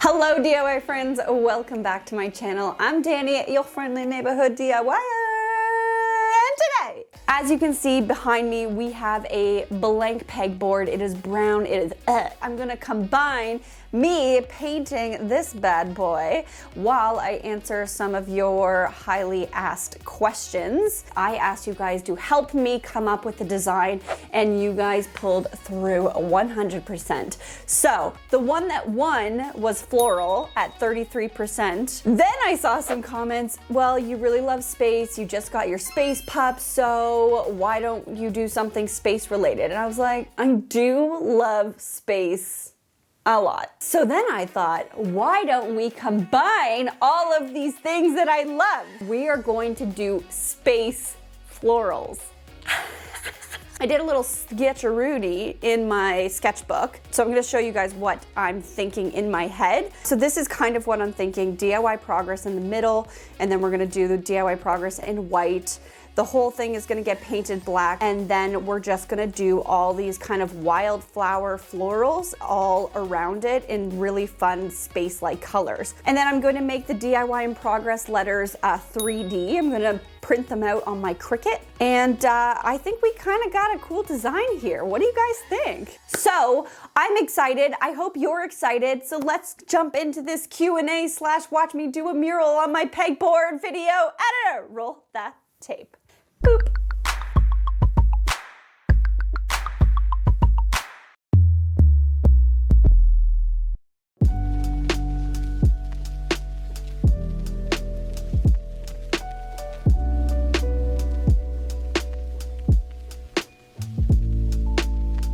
Hello DIY friends, welcome back to my channel. I'm Danie, your friendly neighborhood DIYer. And today, as you can see behind me, we have a blank pegboard. It is brown, it is, I'm gonna combine me painting this bad boy while I answer some of your highly asked questions. I asked you guys to help me come up with the design and you guys pulled through 100%. So the one that won was floral at 33%. Then I saw some comments, well, you really love space, you just got your space pup, so why don't you do something space related? And I was like, I do love space a lot. So then I thought, why don't we combine all of these things that I love? We are going to do space florals. I did a little sketcheroonie in my sketchbook. So I'm gonna show you guys what I'm thinking in my head. So this is kind of what I'm thinking, DIY progress in the middle, and then we're gonna do the DIY progress in white. The whole thing is gonna get painted black, and then we're just gonna do all these kind of wildflower florals all around it in really fun space-like colors. And then I'm going to make the DIY in progress letters 3D. I'm gonna print them out on my Cricut. And I think we kind of got a cool design here. What do you guys think? So I'm excited. I hope you're excited. So let's jump into this Q&A / watch me do a mural on my pegboard video editor. Roll that tape. Boop.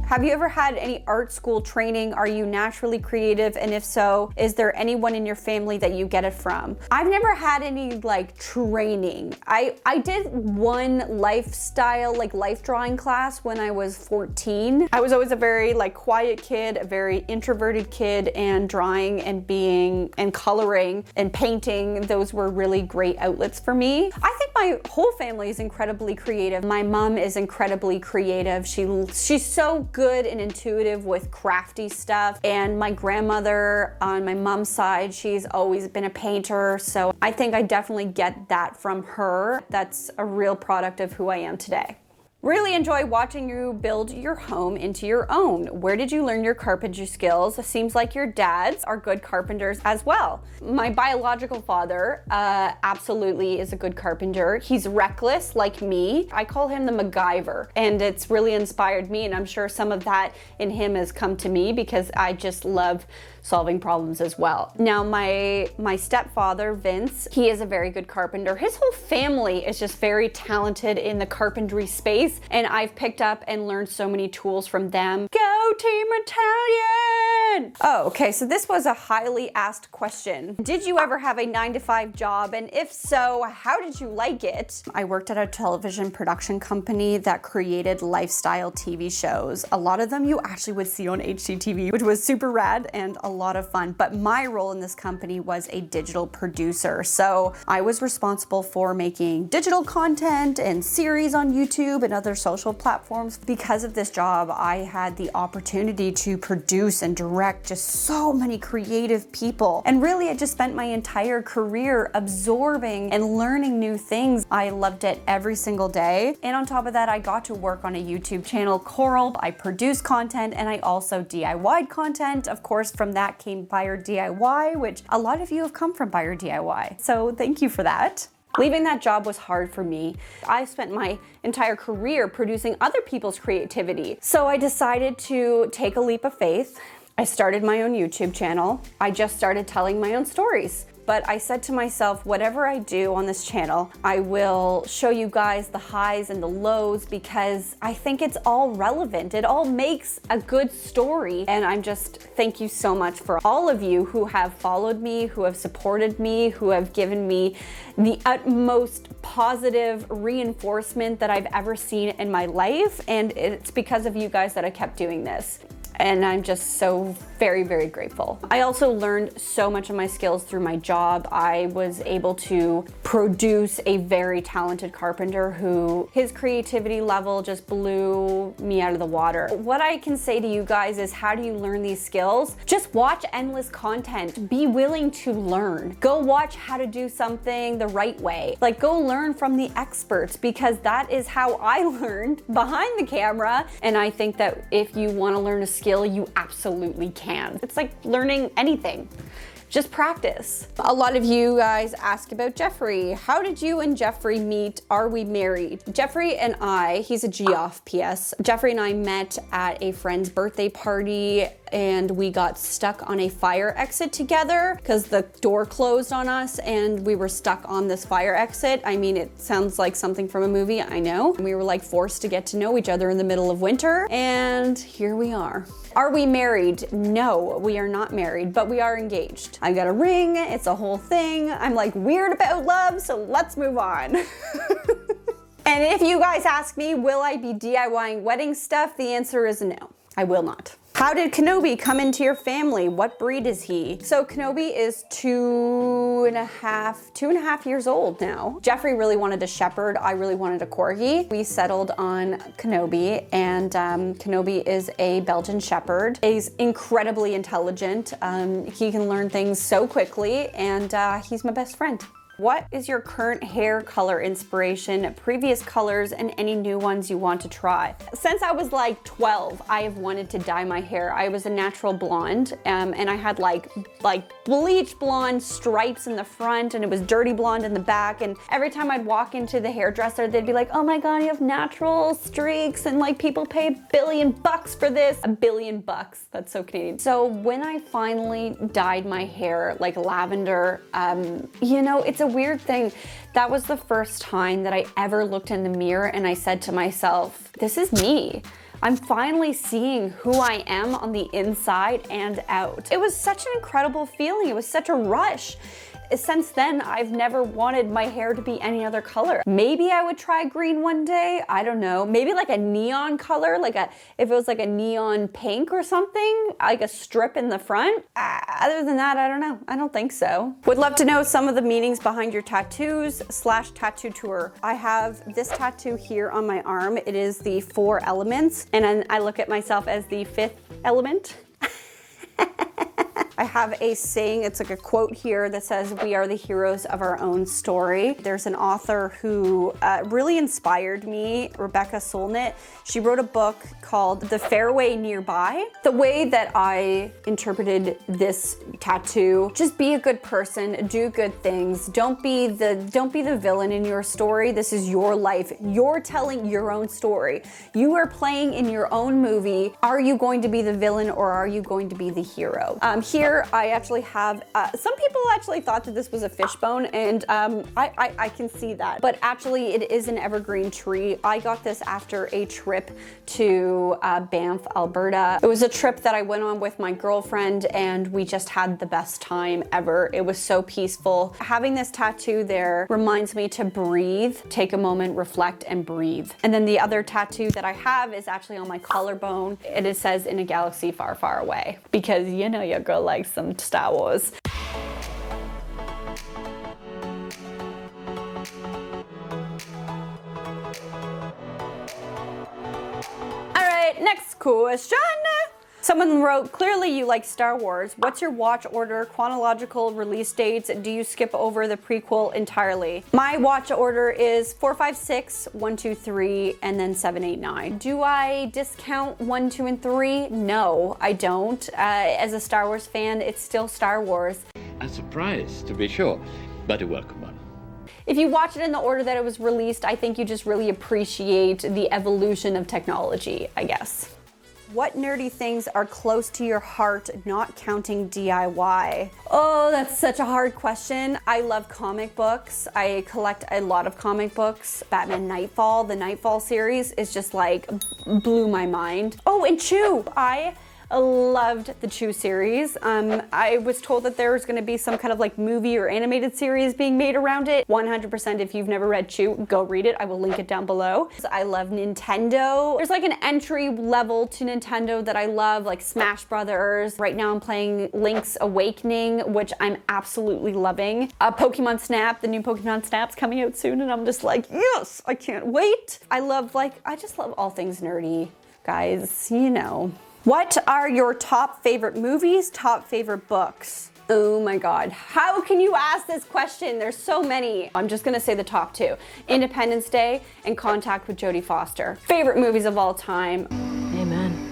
Have you ever had any art school training? Are you naturally creative? And if so, is there anyone in your family that you get it from? I've never had any like training. I did one lifestyle, like life drawing class when I was 14. I was always a very like quiet kid, a very introverted kid, and drawing and being and coloring and painting, those were really great outlets for me. I think my whole family is incredibly creative. My mom is incredibly creative. She's so good and intuitive with crafty stuff, and my grandmother on my mom's side, she's always been a painter, so I think I definitely get that from her. That's a real product of who I am today. Really enjoy watching you build your home into your own. Where did you learn your carpentry skills? Seems like your dads are good carpenters as well. My biological father absolutely is a good carpenter. He's reckless like me. I call him the MacGyver, and it's really inspired me, and I'm sure some of that in him has come to me because I just love solving problems as well. Now my stepfather, Vince, he is a very good carpenter. His whole family is just very talented in the carpentry space, and I've picked up and learned so many tools from them. Go Team Italian! Oh, okay, so this was a highly asked question. Did you ever have a 9-to-5 job? And if so, how did you like it? I worked at a television production company that created lifestyle TV shows. A lot of them you actually would see on HGTV, which was super rad and a lot of fun. But my role in this company was a digital producer. So I was responsible for making digital content and series on YouTube and other social platforms. Because of this job, I had the opportunity to produce and direct just so many creative people. And really, I just spent my entire career absorbing and learning new things. I loved it every single day. And on top of that, I got to work on a YouTube channel, Coral. I produced content and I also DIY'd content. Of course, from that came Buyer DIY, which a lot of you have come from Buyer DIY. So thank you for that. Leaving that job was hard for me. I spent my entire career producing other people's creativity. So I decided to take a leap of faith. I started my own YouTube channel. I just started telling my own stories. But I said to myself, whatever I do on this channel, I will show you guys the highs and the lows because I think it's all relevant. It all makes a good story. And I'm just, thank you so much for all of you who have followed me, who have supported me, who have given me the utmost positive reinforcement that I've ever seen in my life. And it's because of you guys that I kept doing this. and I'm just so very, very grateful. I also learned so much of my skills through my job. I was able to produce a very talented carpenter who his creativity level just blew me out of the water. What I can say to you guys is, how do you learn these skills? Just watch endless content. Be willing to learn. Go watch how to do something the right way. Like, go learn from the experts, because that is how I learned behind the camera. And I think that if you want to learn a skill, you absolutely can. It's like learning anything. Just practice. A lot of you guys ask about Jeffrey. How did you and Jeffrey meet? Are we married? Jeffrey and I, he's a G-off PS. Jeffrey and I met at a friend's birthday party, and we got stuck on a fire exit together because the door closed on us and we were stuck on this fire exit. I mean, it sounds like something from a movie, I know. We were like forced to get to know each other in the middle of winter, and here we are. Are we married? No, we are not married, but we are engaged. I got a ring, it's a whole thing. I'm like weird about love, so let's move on. And if you guys ask me, will I be DIYing wedding stuff? The answer is no, I will not. How did Kenobi come into your family? What breed is he? So Kenobi is two and a half years old now. Jeffrey really wanted a shepherd. I really wanted a corgi. We settled on Kenobi, and Kenobi is a Belgian shepherd. He's incredibly intelligent. He can learn things so quickly, and he's my best friend. What is your current hair color inspiration, previous colors, and any new ones you want to try? Since I was like 12, I have wanted to dye my hair. I was a natural blonde, and I had like bleach blonde stripes in the front, and it was dirty blonde in the back. And every time I'd walk into the hairdresser, they'd be like, "Oh my God, you have natural streaks, and like people pay $1 billion for this." $1 billion, that's so Canadian. So when I finally dyed my hair like lavender, you know, it's a weird thing. That was the first time that I ever looked in the mirror and I said to myself, this is me. I'm finally seeing who I am on the inside and out. It was such an incredible feeling. It was such a rush. Since then, I've never wanted my hair to be any other color. Maybe I would try green one day. I don't know. Maybe like a neon color, if it was like a neon pink or something, like a strip in the front. Other than that, I don't know. I don't think so. Would love to know some of the meanings behind your tattoos / tattoo tour. I have this tattoo here on my arm. It is the 4 elements, and then I look at myself as the 5th element. I have a saying, it's like a quote here that says, "We are the heroes of our own story." There's an author who really inspired me, Rebecca Solnit. She wrote a book called The Fairway Nearby. The way that I interpreted this tattoo, just be a good person, do good things. Don't be the villain in your story. This is your life. You're telling your own story. You are playing in your own movie. Are you going to be the villain or are you going to be the hero? Here I actually have, some people actually thought that this was a fishbone, and I can see that, but actually it is an evergreen tree. I got this after a trip to Banff, Alberta. It was a trip that I went on with my girlfriend, and we just had the best time ever. It was so peaceful. Having this tattoo there reminds me to breathe, take a moment, reflect, and breathe. And then the other tattoo that I have is actually on my collarbone, and it says, "In a galaxy far, far away," because you know your girl likes some Star Wars. All right, next question. Someone wrote, "Clearly you like Star Wars. What's your watch order, chronological release dates? Do you skip over the prequel entirely?" My watch order is 4, 5, 6, 1, 2, 3, and then 7, 8, 9. Do I discount 1, 2, and 3? No, I don't. As a Star Wars fan, it's still Star Wars. A surprise, to be sure, but a welcome one. If you watch it in the order that it was released, I think you just really appreciate the evolution of technology, I guess. What nerdy things are close to your heart, not counting DIY? Oh, that's such a hard question. I love comic books. I collect a lot of comic books. Batman Nightfall, the Nightfall series is just like blew my mind. Oh, and Chew. loved the Chew series. I was told that there was going to be some kind of like movie or animated series being made around it. 100% if you've never read Chew, go read it. I will link it down below. I love Nintendo. There's like an entry level to Nintendo that I love, like Smash Brothers. Right now I'm playing Link's Awakening, which I'm absolutely loving. Pokemon Snap, the new Pokemon Snap's coming out soon, and I'm just like, yes, I can't wait. I just love all things nerdy, guys, you know. What are your top favorite movies, top favorite books? Oh my God, how can you ask this question? There's so many. I'm just gonna say the top two. Independence Day and Contact with Jodie Foster. Favorite movies of all time. Amen.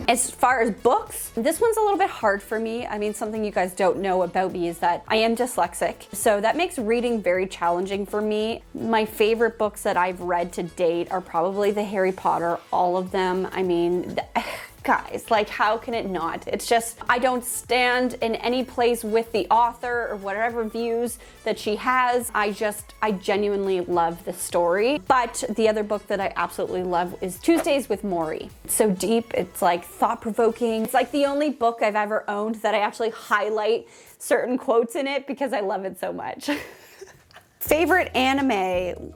As far as books, this one's a little bit hard for me. I mean, something you guys don't know about me is that I am dyslexic, so that makes reading very challenging for me. My favorite books that I've read to date are probably the Harry Potter, all of them. I mean, guys, like how can it not? It's just, I don't stand in any place with the author or whatever views that she has. I genuinely love the story. But the other book that I absolutely love is Tuesdays with Morrie. It's so deep, it's like thought-provoking. It's like the only book I've ever owned that I actually highlight certain quotes in it because I love it so much. Favorite anime?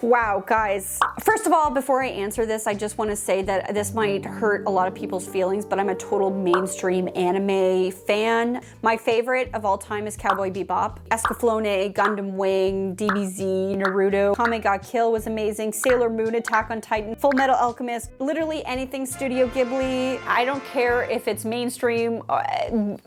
Wow, guys. First of all, before I answer this, I just want to say that this might hurt a lot of people's feelings, but I'm a total mainstream anime fan. My favorite of all time is Cowboy Bebop. Escaflowne, Gundam Wing, DBZ, Naruto, Kame ga Kill was amazing, Sailor Moon, Attack on Titan, Full Metal Alchemist, literally anything Studio Ghibli. I don't care if it's mainstream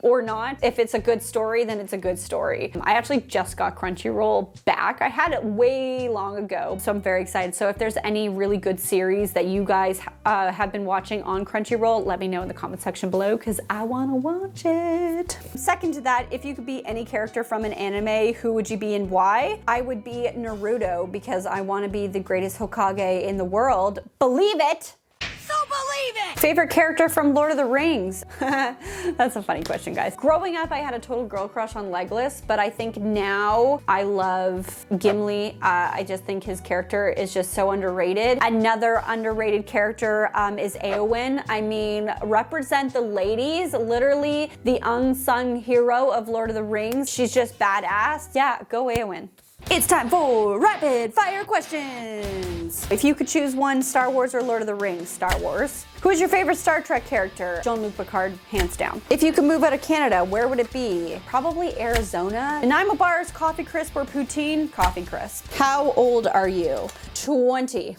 or not. If it's a good story, then it's a good story. I actually just got Crunchyroll back. I had it way long ago, so I'm very excited. So if there's any really good series that you guys have been watching on Crunchyroll, let me know in the comment section below because I want to watch it. Second to that, if you could be any character from an anime, who would you be and why? I would be Naruto because I want to be the greatest Hokage in the world. Believe it! So believe it! Favorite character from Lord of the Rings? That's a funny question, guys. Growing up, I had a total girl crush on Legolas, but I think now I love Gimli. I just think his character is just so underrated. Another underrated character is Éowyn. I mean, represent the ladies, literally the unsung hero of Lord of the Rings. She's just badass. Yeah, go Éowyn. It's time for rapid fire questions. If you could choose one, Star Wars or Lord of the Rings? Star Wars. Who is your favorite Star Trek character? Jean-Luc Picard, hands down. If you could move out of Canada, where would it be? Probably Arizona. Nanaimo bars, coffee crisp or poutine? Coffee crisp. How old are you? 20.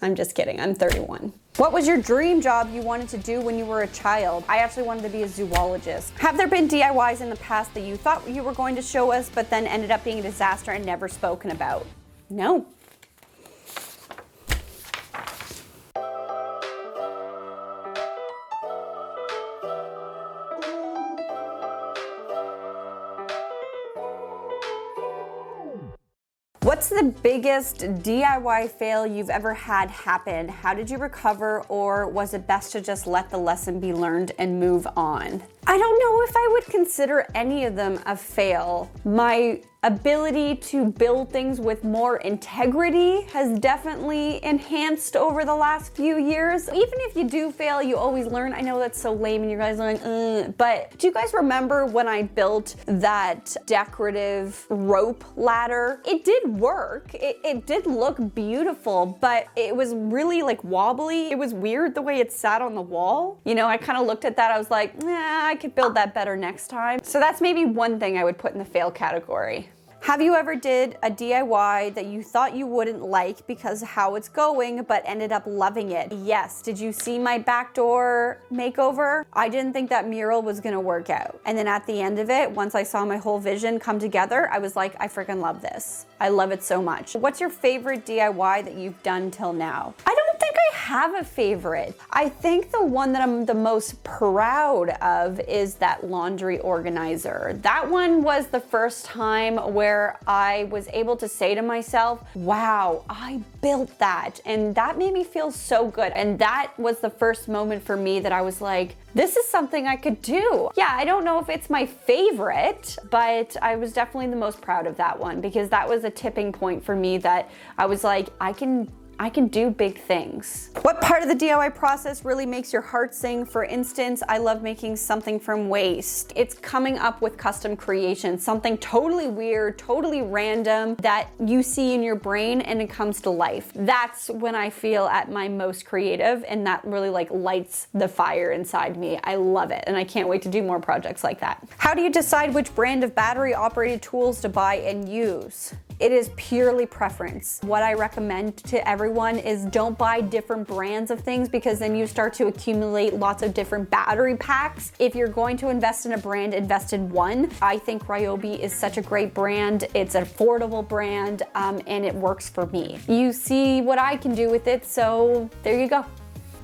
I'm just kidding, I'm 31. What was your dream job you wanted to do when you were a child? I actually wanted to be a zoologist. Have there been DIYs in the past that you thought you were going to show us, but then ended up being a disaster and never spoken about? No. What's the biggest DIY fail you've ever had happen? How did you recover, or was it best to just let the lesson be learned and move on? I don't know if I would consider any of them a fail. My ability to build things with more integrity has definitely enhanced over the last few years. Even if you do fail, you always learn. I know that's so lame and you guys are like, but do you guys remember when I built that decorative rope ladder? It did work. It did look beautiful, but it was really like wobbly. It was weird the way it sat on the wall. You know, I kind of looked at that, I was like, nah, I could build that better next time. So that's maybe one thing I would put in the fail category. Have you ever did a DIY that you thought you wouldn't like because of how it's going, but ended up loving it? Yes. Did you see my backdoor makeover? I didn't think that mural was gonna work out. And then at the end of it, once I saw my whole vision come together, I was like, I freaking love this. I love it so much. What's your favorite DIY that you've done till now? I don't think I have a favorite. I think the one that I'm the most proud of is that laundry organizer. That one was the first time where I was able to say to myself, wow, I built that. And that made me feel so good. And that was the first moment for me that I was like, this is something I could do. Yeah, I don't know if it's my favorite, but I was definitely the most proud of that one because that was a tipping point for me that I was like, I can I can do big things. What part of the DIY process really makes your heart sing? For instance, I love making something from waste. It's coming up with custom creations, something totally weird, totally random that you see in your brain and it comes to life. That's when I feel at my most creative, and that really like lights the fire inside me. I love it, and I can't wait to do more projects like that. How do you decide which brand of battery operated tools to buy and use? It is purely preference. What I recommend to everyone is don't buy different brands of things, because then you start to accumulate lots of different battery packs. If you're going to invest in a brand, invest in one. I think Ryobi is such a great brand. It's an affordable brand, and it works for me. You see what I can do with it, so there you go.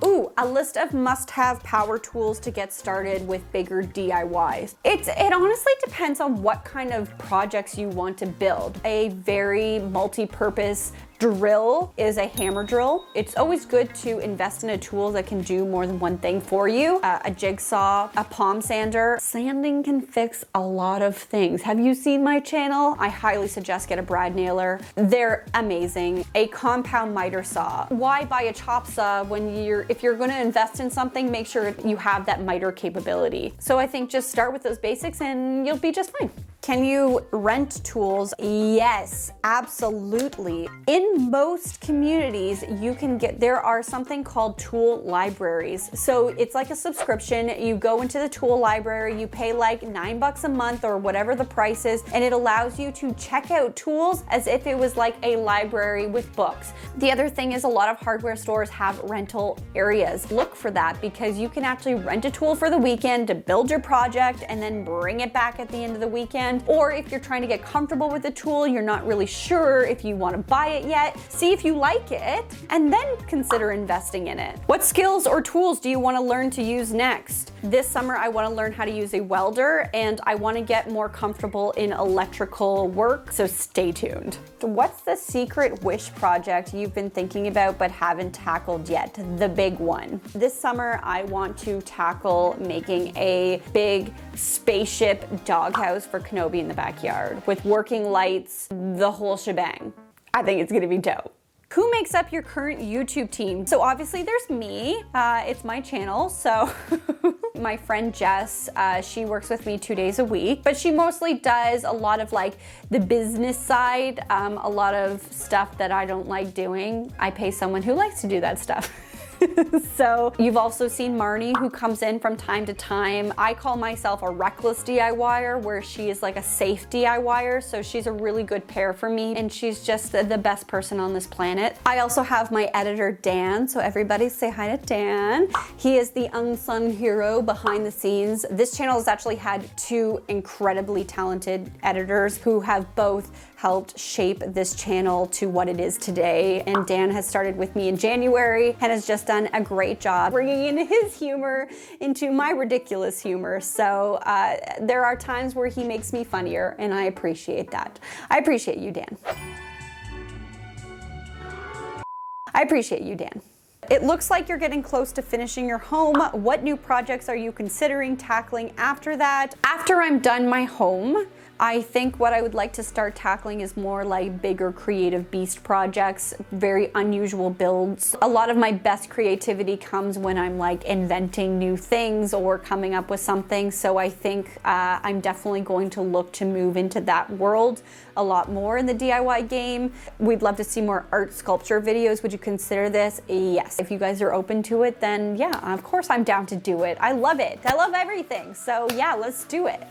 Ooh, a list of must-have power tools to get started with bigger DIYs. It honestly depends on what kind of projects you want to build. A very multi-purpose drill is a hammer drill. It's always good to invest in a tool that can do more than one thing for you. A jigsaw, a palm sander. Sanding can fix a lot of things. Have you seen my channel? I highly suggest get a brad nailer. They're amazing. A compound miter saw. Why buy a chop saw when if you're gonna invest in something, make sure you have that miter capability. So I think just start with those basics and you'll be just fine. Can you rent tools? Yes, absolutely. In most communities, there are something called tool libraries. So it's like a subscription. You go into the tool library, you pay like $9 a month or whatever the price is, and it allows you to check out tools as if it was like a library with books. The other thing is a lot of hardware stores have rental areas. Look for that, because you can actually rent a tool for the weekend to build your project and then bring it back at the end of the weekend. Or if you're trying to get comfortable with the tool, you're not really sure if you want to buy it yet, see if you like it, and then consider investing in it. What skills or tools do you want to learn to use next? This summer, I want to learn how to use a welder, and I want to get more comfortable in electrical work, so stay tuned. What's the secret wish project you've been thinking about but haven't tackled yet? The big one. This summer, I want to tackle making a big spaceship doghouse for Kenobi in the backyard with working lights, the whole shebang. I think it's gonna be dope. Who makes up your current YouTube team? So obviously there's me, it's my channel, so my friend Jess, she works with me 2 days a week, but she mostly does a lot of like the business side, a lot of stuff that I don't like doing. I pay someone who likes to do that stuff. So you've also seen Marnie, who comes in from time to time. I call myself a reckless DIYer, where she is like a safe DIYer. So she's a really good pair for me, and she's just the best person on this planet. I also have my editor, Dan. So everybody say hi to Dan. He is the unsung hero behind the scenes. This channel has actually had 2 incredibly talented editors who have both helped shape this channel to what it is today. And Dan has started with me in January and has just done a great job bringing in his humor into my ridiculous humor. So there are times where he makes me funnier, and I appreciate that. I appreciate you, Dan. I appreciate you, Dan. It looks like you're getting close to finishing your home. What new projects are you considering tackling after that? After I'm done my home, I think what I would like to start tackling is more like bigger creative beast projects, very unusual builds. A lot of my best creativity comes when I'm like inventing new things or coming up with something. So I think I'm definitely going to look to move into that world a lot more in the DIY game. We'd love to see more art sculpture videos. Would you consider this? Yes. If you guys are open to it, then yeah, of course I'm down to do it. I love it. I love everything. So yeah, let's do it.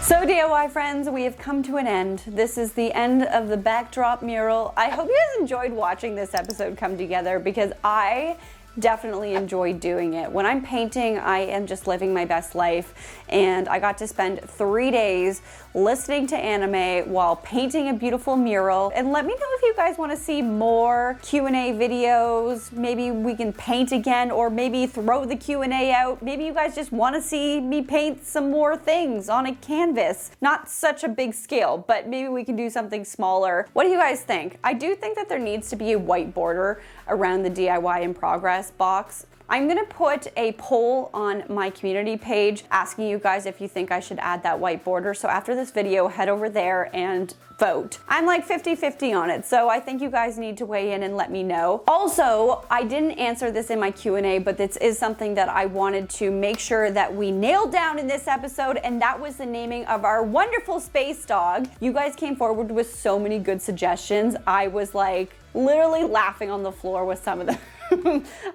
So DIY friends, we have come to an end. This is the end of the backdrop mural. I hope you guys enjoyed watching this episode come together, because I definitely enjoy doing it. When I'm painting, I am just living my best life, and I got to spend 3 days listening to anime while painting a beautiful mural. And let me know if you guys want to see more Q&A videos. Maybe we can paint again, or maybe throw the Q&A out. Maybe you guys just want to see me paint some more things on a canvas. Not such a big scale, but maybe we can do something smaller. What do you guys think? I do think that there needs to be a white border around the DIY in progress. request box. I'm gonna put a poll on my community page asking you guys if you think I should add that white border. So after this video, head over there and vote. I'm like 50-50 on it, so I think you guys need to weigh in and let me know. Also, I didn't answer this in my Q&A, but this is something that I wanted to make sure that we nailed down in this episode, and that was the naming of our wonderful space dog. You guys came forward with so many good suggestions. I was like literally laughing on the floor with some of them.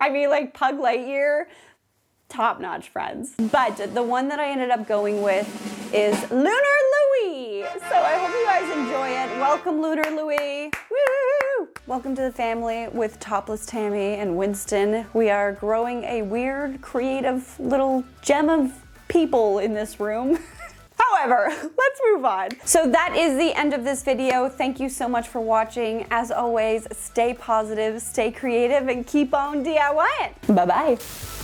I mean, like Pug Lightyear, top-notch friends. But the one that I ended up going with is Lunar Louie. So I hope you guys enjoy it. Welcome, Lunar Louie. Woo! Welcome to the family with Topless Tammy and Winston. We are growing a weird, creative little gem of people in this room. However, let's move on. So that is the end of this video. Thank you so much for watching. As always, stay positive, stay creative, and keep on DIYing. Bye-bye.